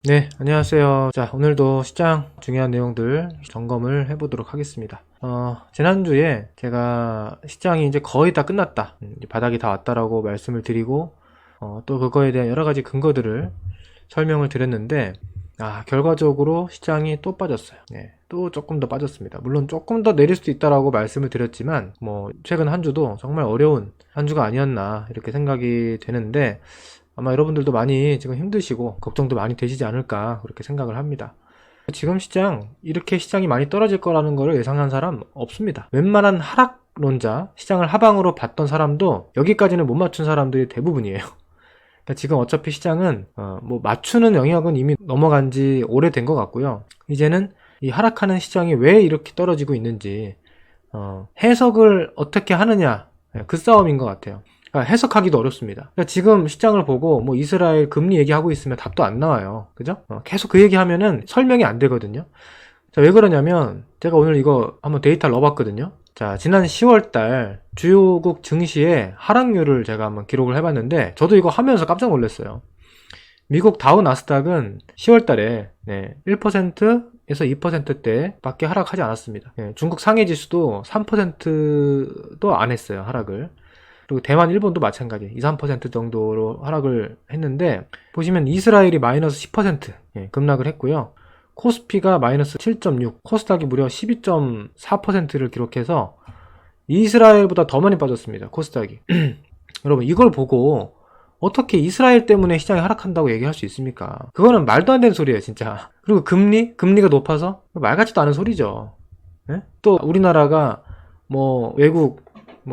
네, 안녕하세요. 자, 오늘도 시장 중요한 내용들 점검을 해보도록 하겠습니다. 지난주에 제가 시장이 이제 거의 다 끝났다. 이제 바닥이 다 왔다라고 말씀을 드리고, 또 그거에 대한 여러 가지 근거들을 설명을 드렸는데, 결과적으로 시장이 또 빠졌어요. 네, 또 조금 더 빠졌습니다. 물론 조금 더 내릴 수도 있다라고 말씀을 드렸지만, 최근 한 주도 정말 어려운 한 주가 아니었나, 이렇게 생각이 되는데, 아마 여러분들도 많이 지금 힘드시고 걱정도 많이 되시지 않을까 그렇게 생각을 합니다. 지금 이렇게 시장이 많이 떨어질 거라는 걸 예상한 사람 없습니다. 웬만한 하락론자, 시장을 하방으로 봤던 사람도 여기까지는 못 맞춘 사람들이 대부분이에요. 그러니까 지금 어차피 시장은 맞추는 영역은 이미 넘어간 지 오래된 것 같고요. 이제는 이 하락하는 시장이 왜 이렇게 떨어지고 있는지 해석을 어떻게 하느냐, 그 싸움인 것 같아요. 해석하기도 어렵습니다. 그러니까 지금 시장을 보고 이스라엘 금리 얘기하고 있으면 답도 안 나와요. 그죠? 계속 그 얘기하면은 설명이 안 되거든요. 자, 왜 그러냐면 제가 오늘 이거 한번 데이터를 넣어봤거든요. 자, 지난 10월달 주요국 증시의 하락률을 제가 한번 기록을 해봤는데 저도 이거 하면서 깜짝 놀랐어요. 미국 다우 나스닥은 10월달에 1%에서 2%대 밖에 하락하지 않았습니다. 중국 상해 지수도 3%도 안 했어요, 하락을. 그리고 대만, 일본도 마찬가지 2, 3% 정도로 하락을 했는데, 보시면 이스라엘이 마이너스 10% 급락을 했고요. 코스피가 마이너스 7.6, 코스닥이 무려 12.4%를 기록해서 이스라엘보다 더 많이 빠졌습니다, 코스닥이. 여러분, 이걸 보고 어떻게 이스라엘 때문에 시장이 하락한다고 얘기할 수 있습니까? 그거는 말도 안 되는 소리예요, 진짜. 그리고 금리가 높아서 말 같지도 않은 소리죠. 또 우리나라가 외국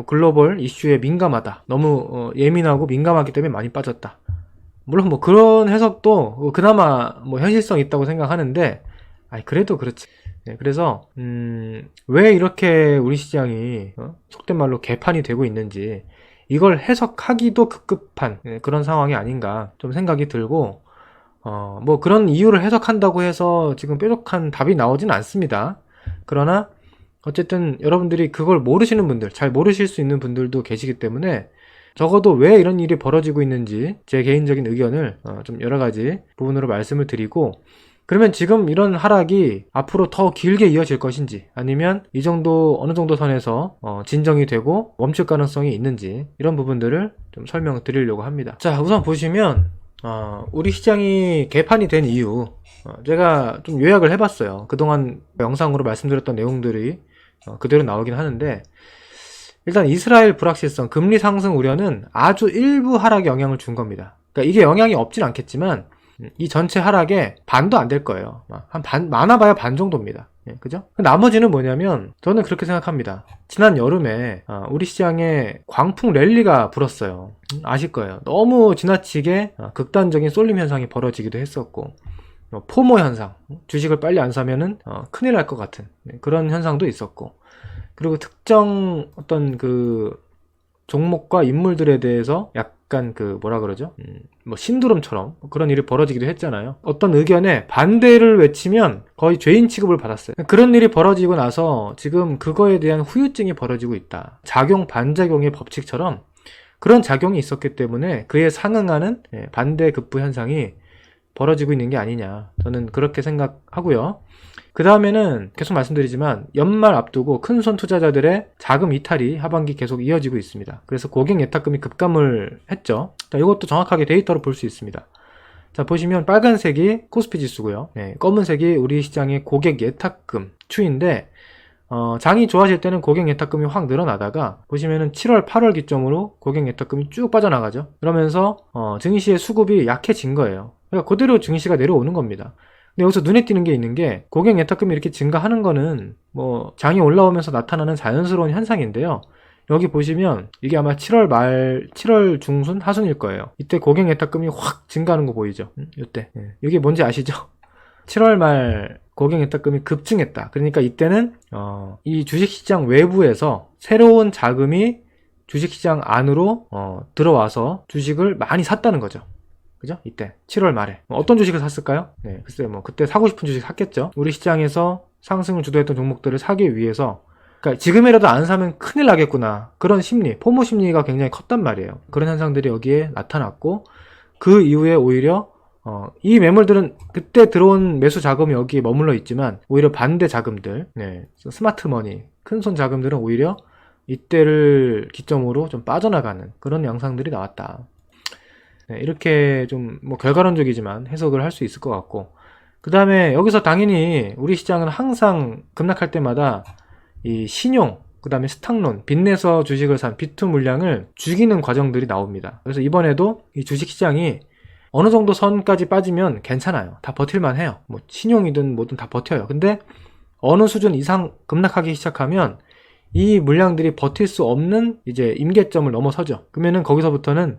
글로벌 이슈에 민감하다. 너무 예민하고 민감하기 때문에 많이 빠졌다. 물론 그런 해석도 그나마 현실성 있다고 생각하는데, 그래도 그렇지. 그래서 왜 이렇게 우리 시장이 속된 말로 개판이 되고 있는지 이걸 해석하기도 급급한 그런 상황이 아닌가 좀 생각이 들고, 그런 이유를 해석한다고 해서 지금 뾰족한 답이 나오진 않습니다. 그러나 어쨌든 여러분들이 그걸 모르시는 분들, 잘 모르실 수 있는 분들도 계시기 때문에 적어도 왜 이런 일이 벌어지고 있는지 제 개인적인 의견을 좀 여러 가지 부분으로 말씀을 드리고, 그러면 지금 이런 하락이 앞으로 더 길게 이어질 것인지, 아니면 이 정도 어느 정도 선에서 진정이 되고 멈출 가능성이 있는지, 이런 부분들을 좀 설명을 드리려고 합니다. 자, 우선 보시면 우리 시장이 개판이 된 이유, 제가 좀 요약을 해봤어요. 그동안 영상으로 말씀드렸던 내용들이 그대로 나오긴 하는데, 일단 이스라엘 불확실성, 금리 상승 우려는 아주 일부 하락에 영향을 준 겁니다. 그러니까 이게 영향이 없진 않겠지만 이 전체 하락에 반도 안 될 거예요. 많아봐야 반 정도입니다. 그죠? 나머지는 뭐냐면, 저는 그렇게 생각합니다. 지난 여름에 우리 시장에 광풍 랠리가 불었어요. 아실 거예요. 너무 지나치게 극단적인 쏠림 현상이 벌어지기도 했었고, 포모 현상, 주식을 빨리 안 사면은 큰일 날 것 같은 그런 현상도 있었고, 그리고 특정 어떤 그 종목과 인물들에 대해서 약간 신드롬처럼 그런 일이 벌어지기도 했잖아요. 어떤 의견에 반대를 외치면 거의 죄인 취급을 받았어요. 그런 일이 벌어지고 나서 지금 그거에 대한 후유증이 벌어지고 있다. 작용 반작용의 법칙처럼 그런 작용이 있었기 때문에 그에 상응하는 반대 급부 현상이 벌어지고 있는 게 아니냐, 저는 그렇게 생각하고요. 그 다음에는 계속 말씀드리지만 연말 앞두고 큰손 투자자들의 자금 이탈이 하반기 계속 이어지고 있습니다. 그래서 고객 예탁금이 급감을 했죠. 자, 이것도 정확하게 데이터로 볼 수 있습니다. 자, 보시면 빨간색이 코스피 지수고요. 검은색이 우리 시장의 고객 예탁금 추인데, 장이 좋아질 때는 고객 예탁금이 확 늘어나다가 보시면은 7월, 8월 기점으로 고객 예탁금이 쭉 빠져나가죠. 그러면서 증시의 수급이 약해진 거예요. 그러니까 그대로 증시가 내려오는 겁니다. 근데 여기서 눈에 띄는 게 있는 게, 고객 예탁금이 이렇게 증가하는 거는 장이 올라오면서 나타나는 자연스러운 현상인데요. 여기 보시면 이게 아마 7월 중순 하순일 거예요. 이때 고객 예탁금이 확 증가하는 거 보이죠? 이때. 이게 뭔지 아시죠? 7월 말 고객 예탁금이 급증했다. 그러니까 이때는 이 주식시장 외부에서 새로운 자금이 주식시장 안으로 들어와서 주식을 많이 샀다는 거죠. 그죠? 이때 7월 말에 어떤 주식을 샀을까요? 글쎄 그때 사고 싶은 주식 샀겠죠. 우리 시장에서 상승을 주도했던 종목들을 사기 위해서, 그러니까 지금이라도 안 사면 큰일 나겠구나, 그런 심리, 포모 심리가 굉장히 컸단 말이에요. 그런 현상들이 여기에 나타났고, 그 이후에 오히려 이 매물들은 그때 들어온 매수 자금이 여기에 머물러 있지만 오히려 반대 자금들, 스마트머니, 큰손 자금들은 오히려 이때를 기점으로 좀 빠져나가는 그런 양상들이 나왔다. 이렇게 좀 뭐 결과론적이지만 해석을 할 수 있을 것 같고, 그 다음에 여기서 당연히 우리 시장은 항상 급락할 때마다 이 신용, 그 다음에 스탁론, 빚내서 주식을 산 B2 물량을 죽이는 과정들이 나옵니다. 그래서 이번에도 이 주식시장이 어느 정도 선까지 빠지면 괜찮아요. 다 버틸만 해요. 뭐 신용이든 뭐든 다 버텨요. 근데 어느 수준 이상 급락하기 시작하면 이 물량들이 버틸 수 없는 이제 임계점을 넘어서죠. 그러면은 거기서부터는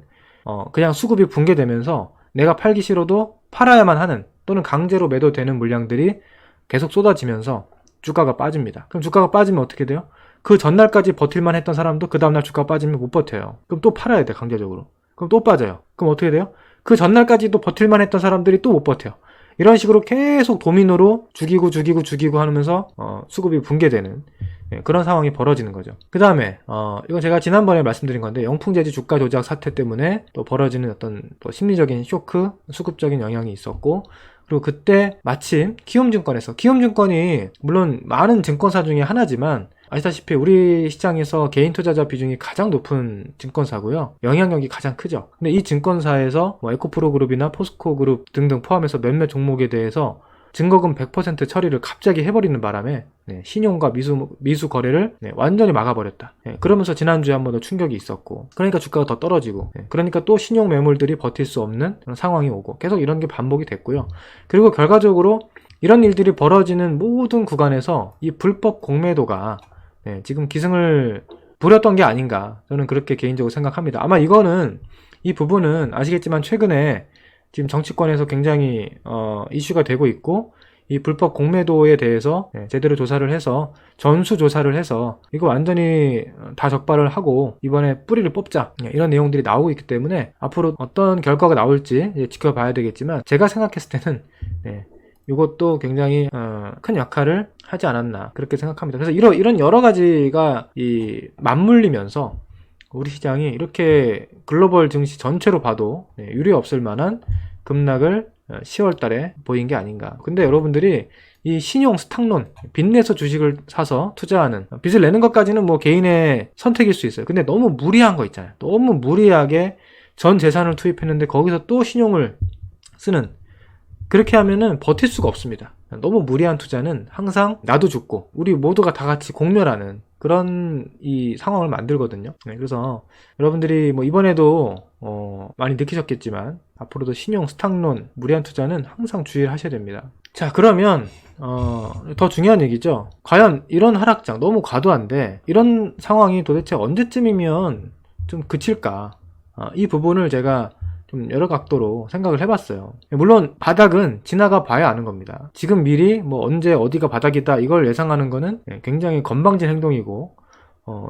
그냥 수급이 붕괴되면서 내가 팔기 싫어도 팔아야만 하는, 또는 강제로 매도되는 물량들이 계속 쏟아지면서 주가가 빠집니다. 그럼 주가가 빠지면 어떻게 돼요? 그 전날까지 버틸만 했던 사람도 그 다음날 주가가 빠지면 못 버텨요. 그럼 또 팔아야 돼, 강제적으로. 그럼 또 빠져요. 그럼 어떻게 돼요? 그 전날까지도 버틸만 했던 사람들이 또 못 버텨요. 이런 식으로 계속 도미노로 죽이고 하면서 수급이 붕괴되는 그런 상황이 벌어지는 거죠. 그 다음에 이건 제가 지난번에 말씀드린 건데, 영풍재지 주가 조작 사태 때문에 또 벌어지는 어떤 또 심리적인 쇼크, 수급적인 영향이 있었고, 그리고 그때 마침 키움증권이 물론 많은 증권사 중에 하나지만 아시다시피 우리 시장에서 개인 투자자 비중이 가장 높은 증권사고요. 영향력이 가장 크죠. 근데 이 증권사에서 뭐 에코프로 그룹이나 포스코 그룹 등등 포함해서 몇몇 종목에 대해서 증거금 100% 처리를 갑자기 해버리는 바람에 신용과 미수 거래를 완전히 막아버렸다. 그러면서 지난주에 한 번 더 충격이 있었고, 그러니까 주가가 더 떨어지고, 그러니까 또 신용 매물들이 버틸 수 없는 그런 상황이 오고, 계속 이런 게 반복이 됐고요. 그리고 결과적으로 이런 일들이 벌어지는 모든 구간에서 이 불법 공매도가 지금 기승을 부렸던 게 아닌가, 저는 그렇게 개인적으로 생각합니다. 아마 이 부분은 아시겠지만 최근에 지금 정치권에서 굉장히 이슈가 되고 있고, 이 불법 공매도에 대해서 제대로 조사를 해서 전수조사를 해서 이거 완전히 다 적발을 하고 이번에 뿌리를 뽑자, 이런 내용들이 나오고 있기 때문에 앞으로 어떤 결과가 나올지 지켜봐야 되겠지만, 제가 생각했을 때는 이것도 굉장히 큰 역할을 하지 않았나, 그렇게 생각합니다. 그래서 이런 여러 가지가 맞물리면서 우리 시장이 이렇게 글로벌 증시 전체로 봐도 유례 없을 만한 급락을 10월 달에 보인 게 아닌가. 근데 여러분들이 이 신용 스탁론, 빚내서 주식을 사서 투자하는, 빚을 내는 것까지는 뭐 개인의 선택일 수 있어요. 근데 너무 무리한 거 있잖아요. 너무 무리하게 전 재산을 투입했는데 거기서 또 신용을 쓰는, 그렇게 하면은 버틸 수가 없습니다. 너무 무리한 투자는 항상 나도 죽고 우리 모두가 다 같이 공멸하는 그런 이 상황을 만들거든요. 그래서 여러분들이 뭐 이번에도 많이 느끼셨겠지만 앞으로도 신용 스탁론, 무리한 투자는 항상 주의를 하셔야 됩니다. 자, 그러면 더 중요한 얘기죠. 과연 이런 하락장 너무 과도한데 이런 상황이 도대체 언제쯤이면 좀 그칠까? 이 부분을 제가 좀 여러 각도로 생각을 해봤어요. 물론 바닥은 지나가 봐야 아는 겁니다. 지금 미리 뭐 언제 어디가 바닥이다 이걸 예상하는 거는 굉장히 건방진 행동이고,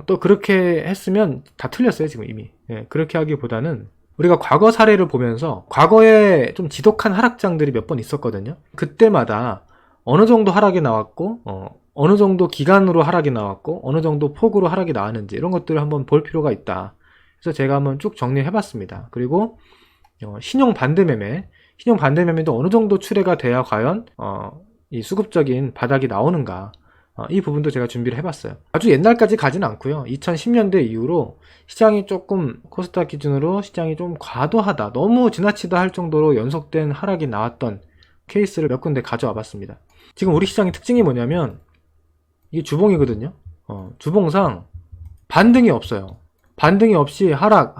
또 그렇게 했으면 다 틀렸어요, 지금 이미. 그렇게 하기보다는 우리가 과거 사례를 보면서 과거에 좀 지독한 하락장들이 몇 번 있었거든요. 그때마다 어느 정도 하락이 나왔고, 어느 정도 기간으로 하락이 나왔고, 어느 정도 폭으로 하락이 나왔는지 이런 것들을 한번 볼 필요가 있다. 그래서 제가 한번 쭉 정리해봤습니다. 그리고 신용 반대매매도 어느 정도 추례가 돼야 과연 이 수급적인 바닥이 나오는가, 이 부분도 제가 준비를 해봤어요. 아주 옛날까지 가진 않고요. 2010년대 이후로 시장이 조금, 코스닥 기준으로 시장이 좀 과도하다, 너무 지나치다 할 정도로 연속된 하락이 나왔던 케이스를 몇 군데 가져와 봤습니다. 지금 우리 시장의 특징이 뭐냐면 이게 주봉이거든요. 주봉상 반등이 없어요. 반등이 없이 하락.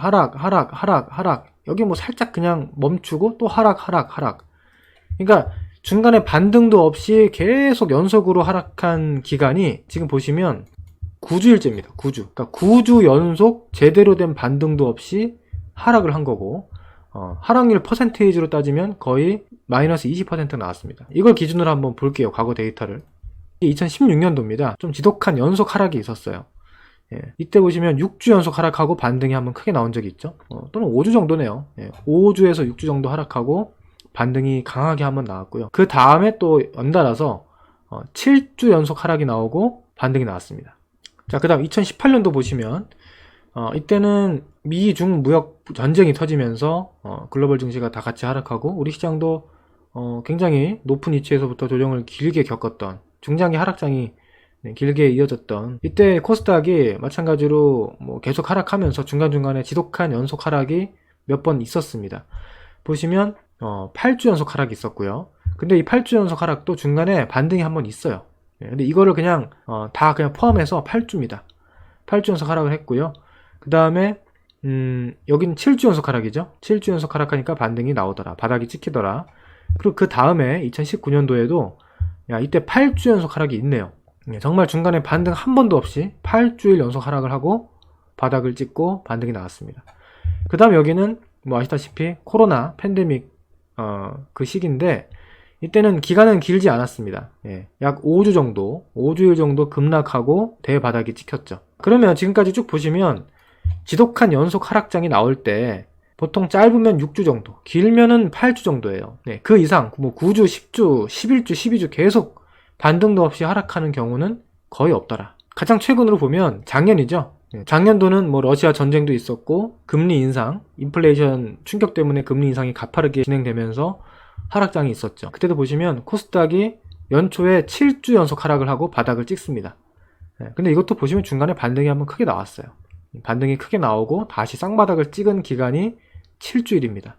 여기 뭐 살짝 그냥 멈추고 또 하락. 그러니까 중간에 반등도 없이 계속 연속으로 하락한 기간이 지금 보시면 9주일째입니다. 9주. 그러니까 9주 연속 제대로 된 반등도 없이 하락을 한 거고, 하락률 퍼센테이지로 따지면 거의 마이너스 20% 나왔습니다. 이걸 기준으로 한번 볼게요. 과거 데이터를. 2016년도입니다. 좀 지독한 연속 하락이 있었어요. 이때 보시면 6주 연속 하락하고 반등이 한번 크게 나온 적이 있죠. 또는 5주 정도네요. 5주에서 6주 정도 하락하고 반등이 강하게 한번 나왔고요. 그 다음에 또 연달아서 7주 연속 하락이 나오고 반등이 나왔습니다. 자, 그 다음 2018년도 보시면 이때는 미중 무역 전쟁이 터지면서 글로벌 증시가 다 같이 하락하고 우리 시장도 굉장히 높은 위치에서부터 조정을 길게 겪었던 중장기 하락장이 길게 이어졌던 이때 코스닥이 마찬가지로 뭐 계속 하락하면서 중간중간에 지독한 연속 하락이 몇 번 있었습니다. 보시면 8주 연속 하락이 있었고요. 근데 이 8주 연속 하락도 중간에 반등이 한번 있어요. 근데 이거를 그냥 다 그냥 포함해서 8주입니다. 8주 연속 하락을 했고요. 그 다음에 여긴 7주 연속 하락이죠. 7주 연속 하락하니까 반등이 나오더라. 바닥이 찍히더라. 그리고 그 다음에 2019년도에도 이때 8주 연속 하락이 있네요. 정말 중간에 반등 한 번도 없이 8주일 연속 하락을 하고 바닥을 찍고 반등이 나왔습니다. 그 다음 여기는 뭐 아시다시피 코로나 팬데믹 그 시기인데 이때는 기간은 길지 않았습니다. 약 5주 정도, 5주일 정도 급락하고 대바닥이 찍혔죠. 그러면 지금까지 쭉 보시면 지독한 연속 하락장이 나올 때 보통 짧으면 6주 정도, 길면은 8주 정도예요. 그 이상 뭐 9주, 10주, 11주, 12주 계속 반등도 없이 하락하는 경우는 거의 없더라. 가장 최근으로 보면 작년이죠. 작년도는 뭐 러시아 전쟁도 있었고 금리 인상, 인플레이션 충격 때문에 금리 인상이 가파르게 진행되면서 하락장이 있었죠. 그때도 보시면 코스닥이 연초에 7주 연속 하락을 하고 바닥을 찍습니다. 근데 이것도 보시면 중간에 반등이 한번 크게 나왔어요. 반등이 크게 나오고 다시 쌍바닥을 찍은 기간이 7주일입니다.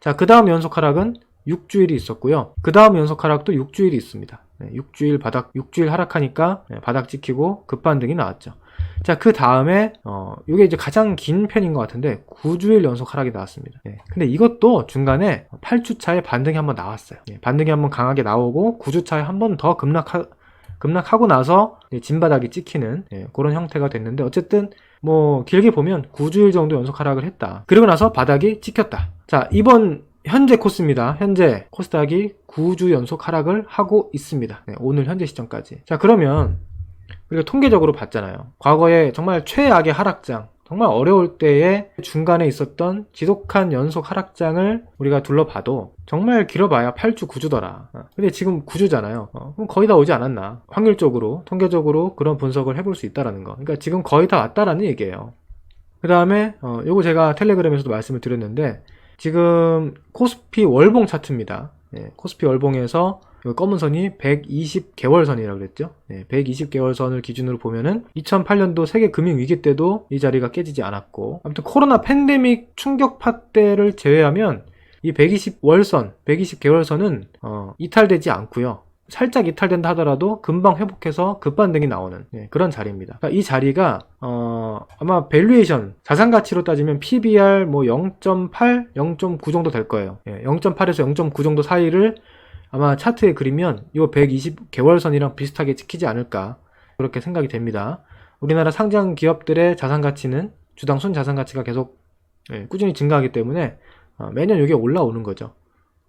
자, 그 다음 연속 하락은 6주일이 있었고요. 그 다음 연속 하락도 6주일이 있습니다. 6주일 하락하니까 바닥 찍히고 급반등이 나왔죠. 자, 그 다음에 이게 이제 가장 긴 편인 것 같은데 9주일 연속 하락이 나왔습니다. 근데 이것도 중간에 8주차에 반등이 한번 나왔어요. 반등이 한번 강하게 나오고 9주차에 한 번 더 급락하고 나서 진바닥이 찍히는 그런 형태가 됐는데 어쨌든 뭐 길게 보면 9주일 정도 연속 하락을 했다. 그리고 나서 바닥이 찍혔다. 자, 이번 현재 코스입니다. 현재 코스닥이 9주 연속 하락을 하고 있습니다. 오늘 현재 시점까지. 자, 그러면 우리가 통계적으로 봤잖아요. 과거에 정말 최악의 하락장, 정말 어려울 때에 중간에 있었던 지독한 연속 하락장을 우리가 둘러봐도 정말 길어봐야 8주, 9주더라. 근데 지금 9주잖아요. 그럼 거의 다 오지 않았나. 확률적으로, 통계적으로 그런 분석을 해볼 수 있다는 거. 그러니까 지금 거의 다 왔다라는 얘기예요. 그 다음에 요거 제가 텔레그램에서도 말씀을 드렸는데 지금 코스피 월봉 차트입니다. 코스피 월봉에서 검은 선이 120개월선이라고 그랬죠. 120개월선을 기준으로 보면은 2008년도 세계 금융위기 때도 이 자리가 깨지지 않았고 아무튼 코로나 팬데믹 충격파 때를 제외하면 이 120월선, 120개월선은 이탈되지 않고요. 살짝 이탈된다 하더라도 금방 회복해서 급반등이 나오는 그런 자리입니다. 그러니까 이 자리가 아마 밸류에이션 자산가치로 따지면 PBR 뭐 0.8, 0.9 정도 될 거예요. 0.8에서 0.9 정도 사이를 아마 차트에 그리면 이 120개월선이랑 비슷하게 찍히지 않을까 그렇게 생각이 됩니다. 우리나라 상장 기업들의 자산가치는 주당 순자산가치가 계속 꾸준히 증가하기 때문에 매년 이게 올라오는 거죠.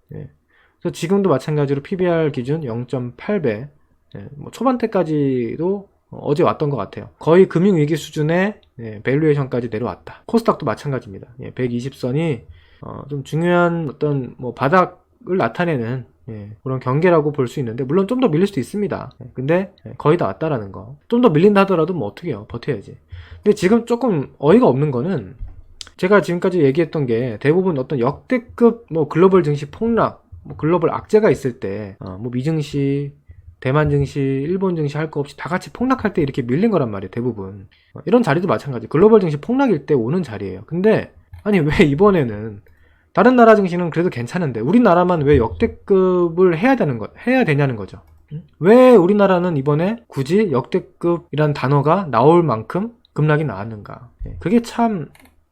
그래서 지금도 마찬가지로 PBR 기준 0.8배 뭐 초반대까지도 어제 왔던 것 같아요. 거의 금융위기 수준의 밸류에이션까지 내려왔다. 코스닥도 마찬가지입니다. 120선이 좀 중요한 어떤 뭐 바닥을 나타내는 그런 경계라고 볼 수 있는데 물론 좀 더 밀릴 수도 있습니다. 근데 거의 다 왔다라는 거. 좀 더 밀린다 하더라도 뭐 어떻게 해요. 버텨야지. 근데 지금 조금 어이가 없는 거는 제가 지금까지 얘기했던 게 대부분 어떤 역대급 뭐 글로벌 증시 폭락, 뭐 글로벌 악재가 있을 때 뭐 미증시, 대만 증시, 일본 증시 할 거 없이 다 같이 폭락할 때 이렇게 밀린 거란 말이에요. 대부분. 이런 자리도 마찬가지. 글로벌 증시 폭락일 때 오는 자리예요. 근데 아니 왜 이번에는 다른 나라 증시는 그래도 괜찮은데 우리나라만 왜 역대급을 해야 되냐는 거죠. 왜 우리나라는 이번에 굳이 역대급이란 단어가 나올 만큼 급락이 나왔는가. 그게 참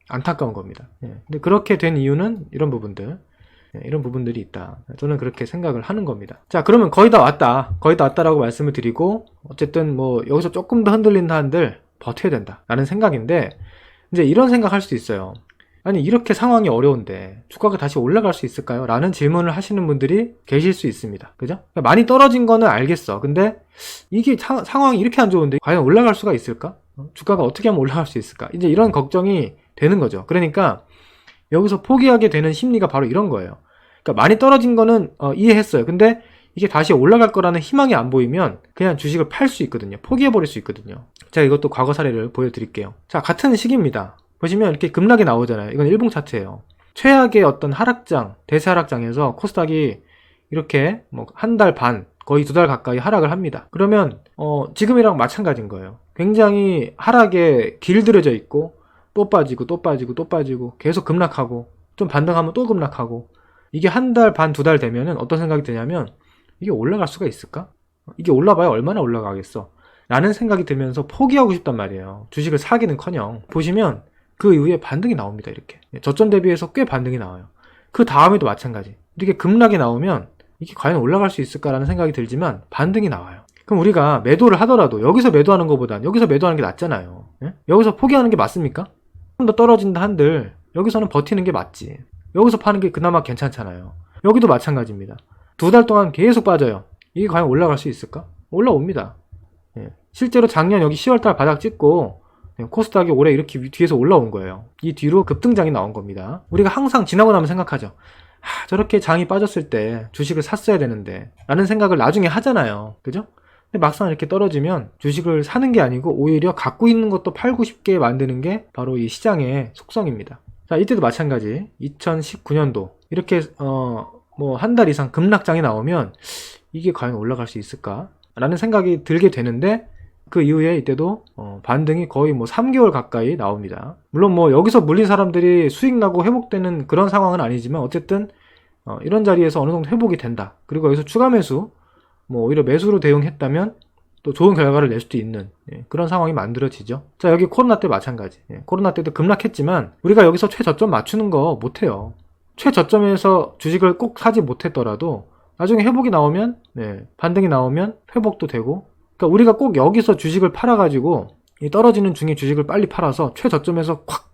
안타까운 겁니다. 근데 그렇게 된 이유는 이런 부분들이 있다. 저는 그렇게 생각을 하는 겁니다. 자, 그러면 거의 다 왔다라고 말씀을 드리고 어쨌든 뭐 여기서 조금 더 흔들린다 한들 버텨야 된다 라는 생각인데 이제 이런 생각할 수도 있어요. 아니 이렇게 상황이 어려운데 주가가 다시 올라갈 수 있을까요? 라는 질문을 하시는 분들이 계실 수 있습니다. 그죠? 그러니까 많이 떨어진 거는 알겠어. 근데 이게 상황이 이렇게 안 좋은데 과연 올라갈 수가 있을까? 주가가 어떻게 하면 올라갈 수 있을까? 이제 이런 걱정이 되는 거죠. 그러니까 여기서 포기하게 되는 심리가 바로 이런 거예요. 그러니까 많이 떨어진 거는 이해했어요. 근데 이게 다시 올라갈 거라는 희망이 안 보이면 그냥 주식을 팔 수 있거든요. 포기해버릴 수 있거든요. 제가 이것도 과거 사례를 보여드릴게요. 자, 같은 시기입니다. 보시면 이렇게 급락이 나오잖아요. 이건 일봉 차트예요. 최악의 어떤 하락장, 대세 하락장에서 코스닥이 이렇게 뭐 한 달 반, 거의 2달 가까이 하락을 합니다. 그러면 지금이랑 마찬가지인 거예요. 굉장히 하락에 길들여져 있고 또 빠지고 또 빠지고 또 빠지고 계속 급락하고 좀 반등하면 또 급락하고, 이게 한 달 반, 2달 되면은 어떤 생각이 드냐면 이게 올라갈 수가 있을까? 이게 올라봐야 얼마나 올라가겠어? 라는 생각이 들면서 포기하고 싶단 말이에요. 주식을 사기는커녕. 보시면 그 이후에 반등이 나옵니다. 이렇게 저점 대비해서 꽤 반등이 나와요. 그 다음에도 마찬가지. 이렇게 급락이 나오면 이게 과연 올라갈 수 있을까라는 생각이 들지만 반등이 나와요. 그럼 우리가 매도를 하더라도 여기서 매도하는 것보단 여기서 매도하는 게 낫잖아요. 예? 여기서 포기하는 게 맞습니까? 좀 더 떨어진다 한들 여기서는 버티는 게 맞지. 여기서 파는 게 그나마 괜찮잖아요. 여기도 마찬가지입니다. 2달 동안 계속 빠져요. 이게 과연 올라갈 수 있을까? 올라옵니다. 예. 실제로 작년 여기 10월달 바닥 찍고 코스닥이 올해 이렇게 뒤에서 올라온 거예요. 이 뒤로 급등장이 나온 겁니다. 우리가 항상 지나고 나면 생각하죠. 저렇게 장이 빠졌을 때 주식을 샀어야 되는데 라는 생각을 나중에 하잖아요. 그죠? 근데 막상 이렇게 떨어지면 주식을 사는 게 아니고 오히려 갖고 있는 것도 팔고 싶게 만드는 게 바로 이 시장의 속성입니다. 자, 이때도 마찬가지. 2019년도 이렇게 뭐 한 달 이상 급락장이 나오면 이게 과연 올라갈 수 있을까? 라는 생각이 들게 되는데 그 이후에 이때도 반등이 거의 뭐 3개월 가까이 나옵니다. 물론 뭐 여기서 물린 사람들이 수익 나고 회복되는 그런 상황은 아니지만 어쨌든 이런 자리에서 어느 정도 회복이 된다. 그리고 여기서 추가 매수, 뭐 오히려 매수로 대응했다면 또 좋은 결과를 낼 수도 있는 그런 상황이 만들어지죠. 자, 여기 코로나 때 마찬가지. 코로나 때도 급락했지만 우리가 여기서 최저점 맞추는 거 못해요. 최저점에서 주식을 꼭 사지 못했더라도 나중에 회복이 나오면 반등이 나오면 회복도 되고, 그러니까 우리가 꼭 여기서 주식을 팔아가지고 이 떨어지는 중에 주식을 빨리 팔아서 최저점에서 콱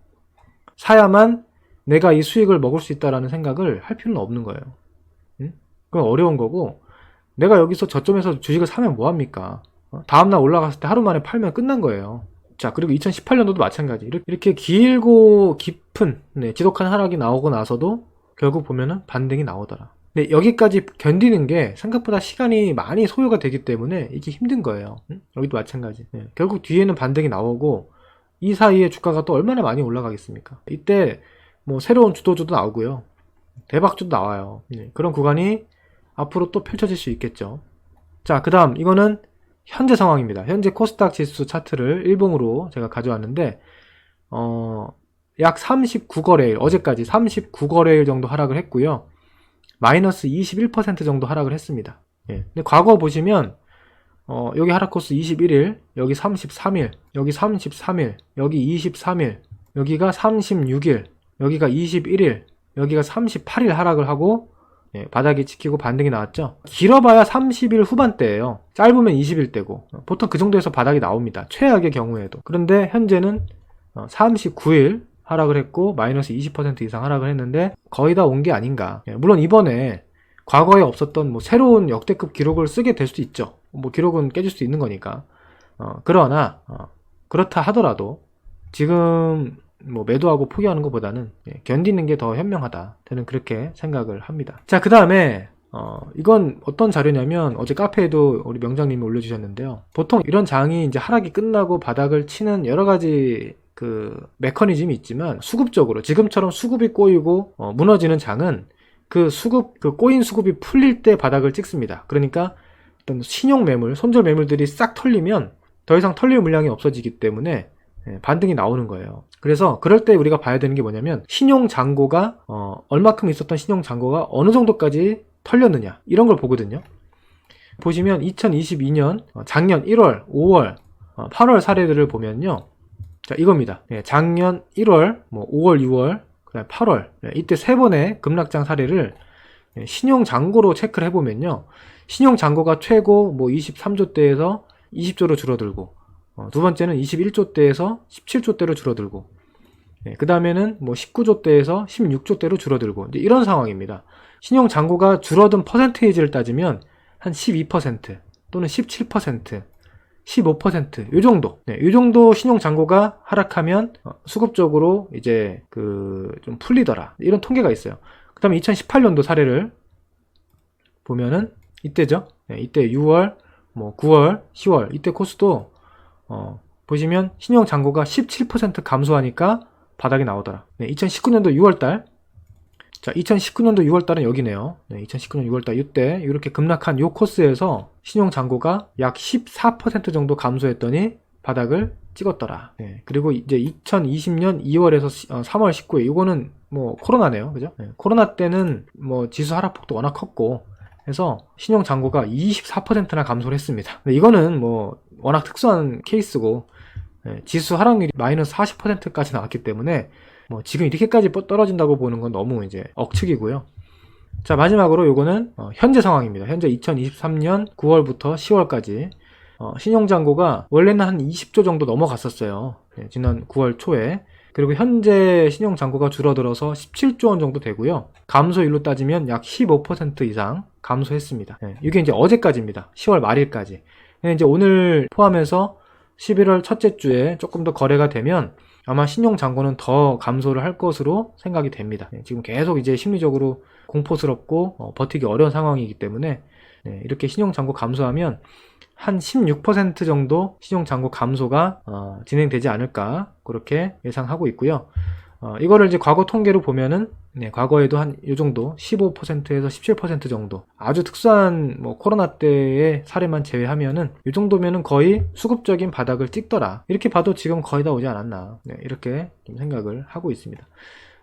사야만 내가 이 수익을 먹을 수 있다라는 생각을 할 필요는 없는 거예요. 그건 어려운 거고, 내가 여기서 저점에서 주식을 사면 뭐합니까? 다음날 올라갔을 때 하루 만에 팔면 끝난 거예요. 자, 그리고 2018년도도 마찬가지. 이렇게 길고 깊은 지독한 하락이 나오고 나서도 결국 보면은 반등이 나오더라. 근데 여기까지 견디는 게 생각보다 시간이 많이 소요가 되기 때문에 이게 힘든 거예요. 여기도 마찬가지. 결국 뒤에는 반등이 나오고 이 사이에 주가가 또 얼마나 많이 올라가겠습니까? 이때 뭐 새로운 주도주도 나오고요. 대박주도 나와요. 그런 구간이 앞으로 또 펼쳐질 수 있겠죠. 자, 그 다음 이거는 현재 상황입니다. 현재 코스닥 지수 차트를 일봉으로 제가 가져왔는데 약 39거래일, 어제까지 39거래일 정도 하락을 했고요. 마이너스 21% 정도 하락을 했습니다. 근데 과거 보시면 여기 하락 코스 21일, 여기 33일, 여기 33일, 여기 23일, 여기가 36일, 여기가 21일, 여기가 38일 하락을 하고 바닥이 찍히고 반등이 나왔죠. 길어봐야 30일 후반대예요. 짧으면 20일대고 보통 그 정도에서 바닥이 나옵니다. 최악의 경우에도. 그런데 현재는 39일 하락을 했고 마이너스 20% 이상 하락을 했는데 거의 다 온 게 아닌가. 물론 이번에 과거에 없었던 뭐 새로운 역대급 기록을 쓰게 될 수도 있죠. 뭐 기록은 깨질 수도 있는 거니까. 그러나 그렇다 하더라도 지금 뭐 매도하고 포기하는 것보다는 견디는 게 더 현명하다. 저는 그렇게 생각을 합니다. 자, 그 다음에 이건 어떤 자료냐면 어제 카페에도 우리 명장님이 올려주셨는데요. 보통 이런 장이 이제 하락이 끝나고 바닥을 치는 여러 가지 그 메커니즘이 있지만 수급적으로 지금처럼 수급이 꼬이고 무너지는 장은 그 꼬인 수급이 풀릴 때 바닥을 찍습니다. 그러니까 어떤 신용 매물, 손절 매물들이 싹 털리면 더 이상 털릴 물량이 없어지기 때문에 반등이 나오는 거예요. 그래서 그럴 때 우리가 봐야 되는 게 뭐냐면 신용 잔고가 얼마큼 있었던 신용 잔고가 어느 정도까지 털렸느냐 이런 걸 보거든요. 보시면 2022년 작년 1월, 5월, 8월 사례들을 보면요. 자, 이겁니다. 작년 1월, 뭐 5월, 6월, 그다음에 8월 이때 세 번의 급락장 사례를 신용 잔고로 체크를 해보면요. 신용 잔고가 최고 뭐 23조대에서 20조로 줄어들고 두 번째는 21조대에서 17조대로 줄어들고 그 다음에는 뭐 19조대에서 16조대로 줄어들고 이제 이런 상황입니다. 신용 잔고가 줄어든 퍼센테이지를 따지면 한 12% 또는 17%, 15% 요 정도. 요 정도 신용 잔고가 하락하면 수급적으로 이제 좀 풀리더라. 이런 통계가 있어요. 그다음에 2018년도 사례를 보면은 이때죠. 네, 이때 6월, 뭐 9월, 10월 이때 코스도 보시면 신용 잔고가 17% 감소하니까 바닥이 나오더라. 네, 2019년도 6월달. 자, 2019년도 6월달은 여기네요. 네, 2019년 6월달 이때 이렇게 급락한 요 코스에서 신용 잔고가 약 14% 정도 감소했더니 바닥을 찍었더라. 네, 그리고 이제 2020년 2월에서 3월 19일 이거는 뭐 코로나네요. 그죠? 네, 코로나 때는 뭐 지수 하락폭도 워낙 컸고 해서 신용 잔고가 24%나 감소를 했습니다. 근데 이거는 뭐 워낙 특수한 케이스고 지수 하락률이 마이너스 40%까지 나왔기 때문에 뭐 지금 이렇게까지 떨어진다고 보는 건 너무 이제 억측이고요. 자, 마지막으로 요거는 현재 상황입니다. 현재 2023년 9월부터 10월까지 신용잔고가 원래는 한 20조 정도 넘어갔었어요. 지난 9월 초에. 그리고 현재 신용잔고가 줄어들어서 17조 원 정도 되고요. 감소율로 따지면 약 15% 이상 감소했습니다. 이게 이제 어제까지입니다. 10월 말일까지. 이제 오늘 포함해서 11월 첫째 주에 조금 더 거래가 되면 아마 신용잔고는 더 감소를 할 것으로 생각이 됩니다. 지금 계속 이제 심리적으로 공포스럽고 버티기 어려운 상황이기 때문에 이렇게 신용잔고 감소하면 한 16% 정도 신용잔고 감소가 진행되지 않을까 그렇게 예상하고 있고요. 이거를 이제 과거 통계로 보면은 과거에도 한 요 정도 15%에서 17% 정도 아주 특수한 뭐 코로나 때의 사례만 제외하면은 이 정도면은 거의 수급적인 바닥을 찍더라. 이렇게 봐도 지금 거의 다 오지 않았나. 이렇게 좀 생각을 하고 있습니다.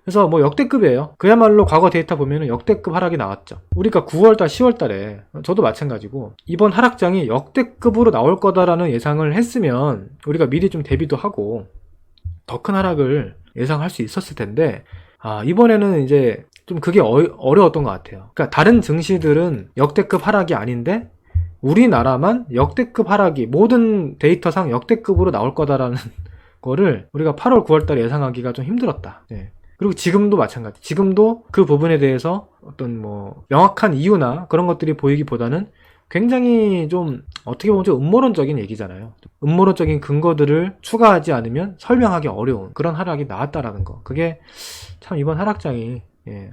그래서 뭐 역대급이에요. 그야말로 과거 데이터 보면은 역대급 하락이 나왔죠. 우리가 9월달, 10월달에 저도 마찬가지고 이번 하락장이 역대급으로 나올 거다라는 예상을 했으면 우리가 미리 좀 대비도 하고 더 큰 하락을 예상할 수 있었을 텐데 이번에는 이제 좀 그게 어려웠던 것 같아요. 그러니까 다른 증시들은 역대급 하락이 아닌데 우리나라만 역대급 하락이 모든 데이터상 역대급으로 나올 거다라는 거를 우리가 8월, 9월 달에 예상하기가 좀 힘들었다. 그리고 지금도 마찬가지. 지금도 그 부분에 대해서 어떤 뭐 명확한 이유나 그런 것들이 보이기보다는 굉장히 좀 어떻게 보면 좀 음모론적인 얘기잖아요. 음모론적인 근거들을 추가하지 않으면 설명하기 어려운 그런 하락이 나왔다라는 거. 그게 참 이번 하락장이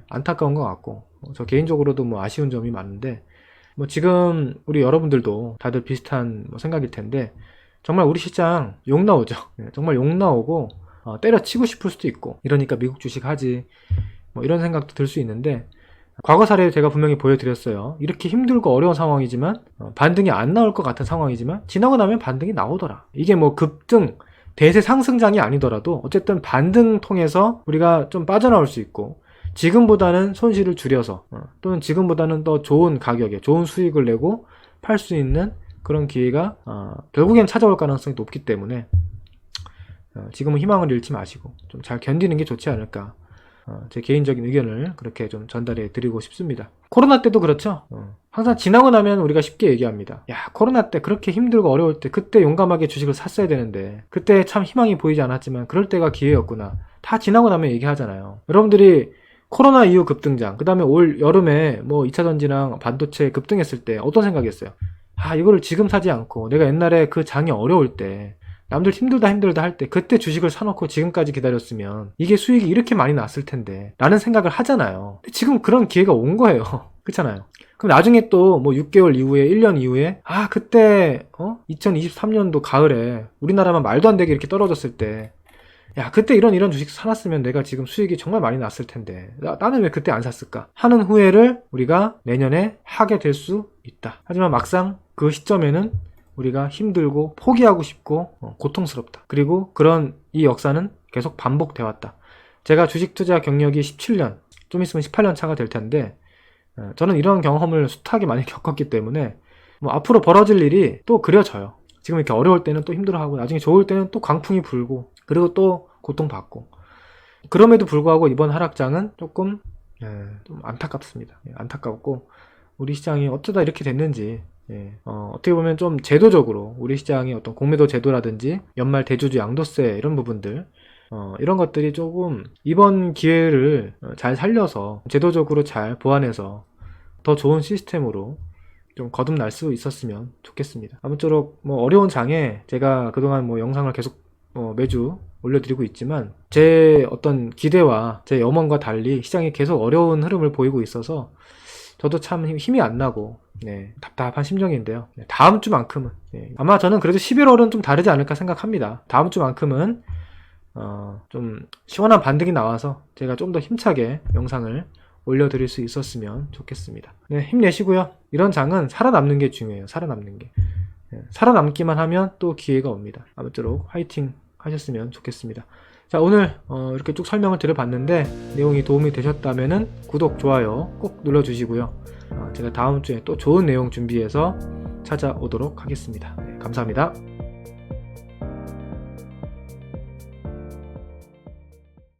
안타까운 것 같고 저 개인적으로도 뭐 아쉬운 점이 많은데 뭐 지금 우리 여러분들도 다들 비슷한 뭐 생각일 텐데 정말 우리 시장 욕 나오죠. 정말 욕 나오고 때려치고 싶을 수도 있고 이러니까 미국 주식 하지 뭐 이런 생각도 들 수 있는데 과거 사례 제가 분명히 보여드렸어요. 이렇게 힘들고 어려운 상황이지만 반등이 안 나올 것 같은 상황이지만 지나고 나면 반등이 나오더라. 이게 뭐 급등 대세 상승장이 아니더라도 어쨌든 반등 통해서 우리가 좀 빠져나올 수 있고 지금보다는 손실을 줄여서 또는 지금보다는 더 좋은 가격에 좋은 수익을 내고 팔 수 있는 그런 기회가 결국엔 찾아올 가능성이 높기 때문에 지금은 희망을 잃지 마시고 좀 잘 견디는 게 좋지 않을까. 제 개인적인 의견을 그렇게 좀 전달해 드리고 싶습니다. 코로나 때도 그렇죠. 항상 지나고 나면 우리가 쉽게 얘기합니다. 야, 코로나 때 그렇게 힘들고 어려울 때 그때 용감하게 주식을 샀어야 되는데 그때 참 희망이 보이지 않았지만 그럴 때가 기회였구나. 다 지나고 나면 얘기하잖아요. 여러분들이 코로나 이후 급등장, 그 다음에 올 여름에 뭐 2차전지랑 반도체 급등했을 때 어떤 생각이었어요? 이거를 지금 사지 않고 내가 옛날에 그 장이 어려울 때 남들 힘들다 할 때 그때 주식을 사놓고 지금까지 기다렸으면 이게 수익이 이렇게 많이 났을 텐데 라는 생각을 하잖아요. 지금 그런 기회가 온 거예요. 그렇잖아요. 그럼 나중에 또 뭐 6개월 이후에 1년 이후에 그때 2023년도 가을에 우리나라만 말도 안 되게 이렇게 떨어졌을 때 야, 그때 이런 주식 사놨으면 내가 지금 수익이 정말 많이 났을 텐데 나는 왜 그때 안 샀을까 하는 후회를 우리가 내년에 하게 될 수 있다. 하지만 막상 그 시점에는 우리가 힘들고 포기하고 싶고 고통스럽다. 그리고 그런 이 역사는 계속 반복돼 왔다. 제가 주식 투자 경력이 17년, 좀 있으면 18년 차가 될 텐데 저는 이런 경험을 숱하게 많이 겪었기 때문에 뭐 앞으로 벌어질 일이 또 그려져요. 지금 이렇게 어려울 때는 또 힘들어하고 나중에 좋을 때는 또 광풍이 불고 그리고 또 고통받고 그럼에도 불구하고 이번 하락장은 조금 좀 안타깝습니다. 안타깝고 우리 시장이 어쩌다 이렇게 됐는지 어떻게 보면 좀 제도적으로 우리 시장의 어떤 공매도 제도라든지 연말 대주주 양도세 이런 부분들 이런 것들이 조금 이번 기회를 잘 살려서 제도적으로 잘 보완해서 더 좋은 시스템으로 좀 거듭날 수 있었으면 좋겠습니다. 아무쪼록 뭐 어려운 장에 제가 그동안 뭐 영상을 계속 매주 올려드리고 있지만 제 어떤 기대와 제 염원과 달리 시장이 계속 어려운 흐름을 보이고 있어서 저도 참 힘이 안 나고 답답한 심정인데요. 다음 주만큼은 아마 저는 그래도 11월은 좀 다르지 않을까 생각합니다. 다음 주만큼은 좀 시원한 반등이 나와서 제가 좀 더 힘차게 영상을 올려드릴 수 있었으면 좋겠습니다. 힘내시고요. 이런 장은 살아남는 게 중요해요. 살아남는 게. 살아남기만 하면 또 기회가 옵니다. 아무쪼록 화이팅 하셨으면 좋겠습니다. 자, 오늘 이렇게 쭉 설명을 드려봤는데 내용이 도움이 되셨다면 구독, 좋아요 꼭 눌러주시고요. 제가 다음 주에 또 좋은 내용 준비해서 찾아오도록 하겠습니다. 감사합니다.